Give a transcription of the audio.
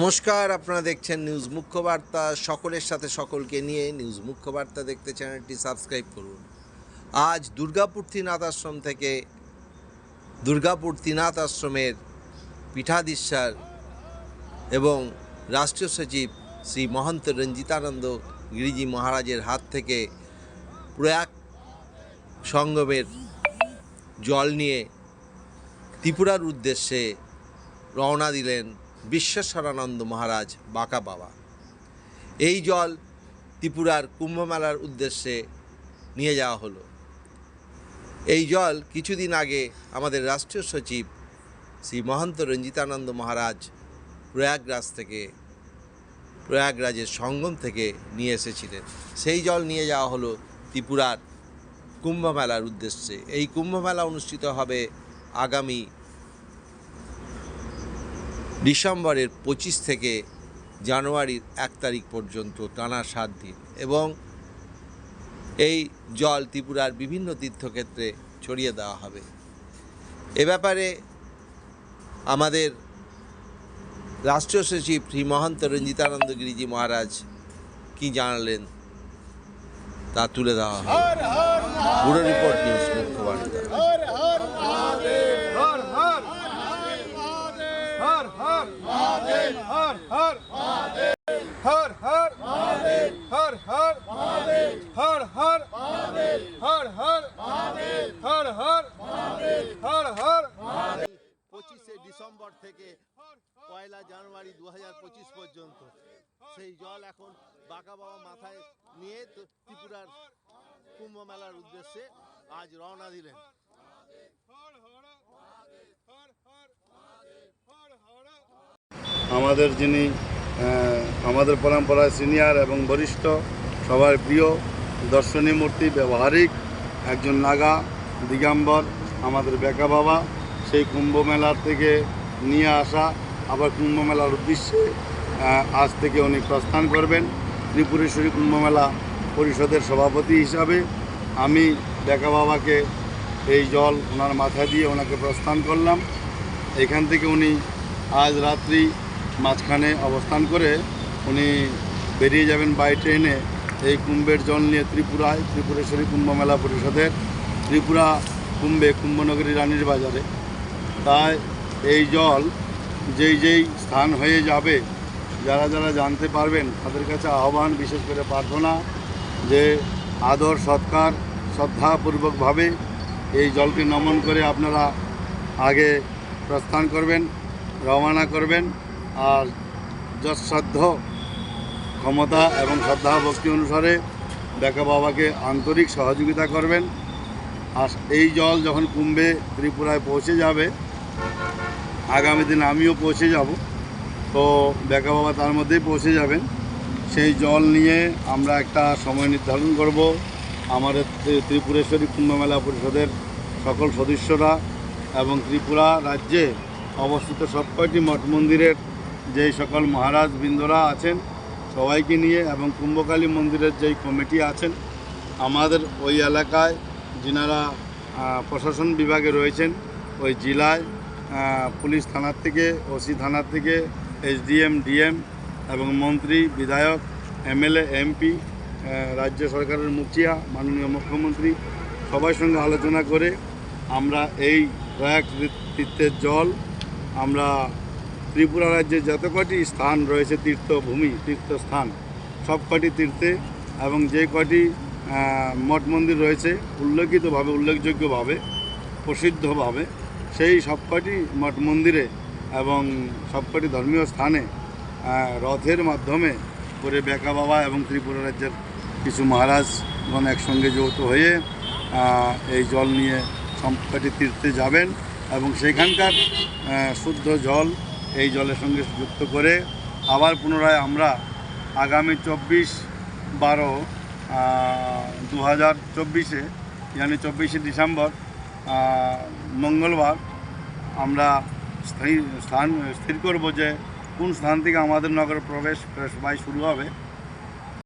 নমস্কার, আপনারা দেখছেন নিউজ মুখ্য বার্তা। সকলের সাথে সকলকে নিয়ে নিউজ মুখ্য বার্তা দেখতে চ্যানেলটি সাবস্ক্রাইব করুন। আজ দুর্গাপুর ত্রিনাথ আশ্রম থেকে দুর্গাপুর ত্রিনাথ আশ্রমের পীঠাধীশ্বর এবং রাষ্ট্রীয় সচিব শ্রী মহন্ত রঞ্জিতানন্দ গিরিজি মহারাজের হাত থেকে প্রয়াগ সঙ্গমের জল নিয়ে ত্রিপুরার উদ্দেশ্যে রওনা দিলেন বিশ্বেশ্বরানন্দ মহারাজ বাঁকা বাবা। এই জল ত্রিপুরার কুম্ভমেলার উদ্দেশ্যে নিয়ে যাওয়া হলো। এই জল কিছুদিন আগে আমাদের রাষ্ট্রীয় সচিব শ্রী মহন্ত রঞ্জিতানন্দ মহারাজ প্রয়াগরাজের সঙ্গম থেকে নিয়ে এসেছিলেন। সেই জল নিয়ে যাওয়া হলো ত্রিপুরার কুম্ভমেলার উদ্দেশ্যে। এই কুম্ভমেলা অনুষ্ঠিত হবে আগামী ডিসেম্বরের 25 থেকে জানুয়ারির 1 তারিখ পর্যন্ত টানা 7 দিন, এবং এই জল ত্রিপুরার বিভিন্ন তীর্থক্ষেত্রে ছড়িয়ে দেওয়া হবে। এ ব্যাপারে আমাদের রাষ্ট্রীয় সচিব শ্রী মহন্ত রঞ্জিতানন্দ গিরিজি মহারাজ কি জানালেন তা তুলে দেওয়া হবে। পুরো রিপোর্ট নিউজ মুখ্য বার্তা। ডিসেম্বর থেকে 1 জানুয়ারি 2025 পর্যন্ত সেই জল এখন বাঁকা বাবা মাথায় নিয়ে ত্রিপুরার কুম্ভ মেলার উদ্দেশ্যে আজ রওনা দিলেন। আমাদের যিনি আমাদের পরম্পরায় সিনিয়র এবং বরিষ্ঠ, সবার প্রিয় দর্শনীয় মূর্তি, ব্যবহারিক একজন নাগা দিগম্বর আমাদের বাঁকা বাবা, সেই কুম্ভ মেলার থেকে নিয়ে আসা আবার কুম্ভ মেলার উদ্দেশ্যে আজ থেকে উনি প্রস্থান করবেন। ত্রিপুরেশ্বরী কুম্ভ মেলা পরিষদের সভাপতি হিসাবে আমি বাঁকা বাবাকে এই জল ওনার মাথায় দিয়ে ওনাকে প্রস্থান করলাম। এখান থেকে উনি আজ রাত্রি মাঝখানে অবস্থান করে উনি বেরিয়ে যাবেন বাই ট্রেনে এই কুম্ভের জল নিয়ে ত্রিপুরেশ্বরী কুম্ভ মেলা পরিষদের ত্রিপুরা কুম্ভে কুম্ভনগরী রানীর বাজারে। তাই এই জল যেই স্থান হয়ে যাবে, যারা যারা জানতে পারবেন তাদের কাছে আহ্বান, বিশেষ করে প্রার্থনা যে আদর সৎকার শ্রদ্ধাপূর্বকভাবে এই জলকে নমন করে আপনারা আগে প্রস্থান করবেন, রওনা করবেন, আর যৎসাধ্য ক্ষমতা এবং শ্রদ্ধা ভক্তি অনুসারে বাঁকা বাবাকে আন্তরিক সহযোগিতা করবেন। আর এই জল যখন কুম্ভে ত্রিপুরায় পৌঁছে যাবে, আগামী দিন আমিও পৌঁছে যাব, তো বাঁকা বাবা তার মধ্যেই পৌঁছে যাবেন। সেই জল নিয়ে আমরা একটা সময় নির্ধারণ করব। আমাদের ত্রিপুরেশ্বরী কুম্ভ মেলা পরিষদের সকল সদস্যরা এবং ত্রিপুরা রাজ্যে অবস্থিত সবকটি মঠ মন্দিরের যেই সকল মহারাজ বৃন্দরা আছেন সবাইকে নিয়ে, এবং কুম্ভকালী মন্দিরের যেই কমিটি আছেন, আমাদের ওই এলাকায় যিনারা প্রশাসন বিভাগে রয়েছেন, ওই জেলায় পুলিশ থানার থেকে, ওসি থানার থেকে, এসডিএম, ডিএম এবং মন্ত্রী, বিধায়ক, এমএলএ, এমপি, রাজ্য সরকারের মুখিয়া, মাননীয় মুখ্যমন্ত্রী, সবার সঙ্গে আলোচনা করে আমরা এই প্রয়াগ তীর্থের জল আমরা ত্রিপুরা রাজ্যে যত কটি স্থান রয়েছে, তীর্থভূমি, তীর্থস্থান, সব কটি তীর্থে এবং যে কটি মঠ মন্দির রয়েছে উল্লেখযোগ্যভাবে, প্রসিদ্ধভাবে, সেই সবকটি মঠ মন্দিরে এবং সবকটি ধর্মীয় স্থানে রথের মাধ্যমে করে বাঁকা বাবা এবং ত্রিপুরা রাজ্যের কিছু মহারাজগণ একসঙ্গে যৌথ হয়ে এই জল নিয়ে সবকটি তীর্থে যাবেন এবং সেখানকার শুদ্ধ জল এই জলের সঙ্গে যুক্ত করে আবার পুনরায় আমরা আগামী 24/12/2024 यानी 24 ডিসেম্বর মঙ্গলবার আমরা স্থান স্থির করব যে কোন স্থান থেকে আমাদের নগর প্রবেশ শুরু হবে।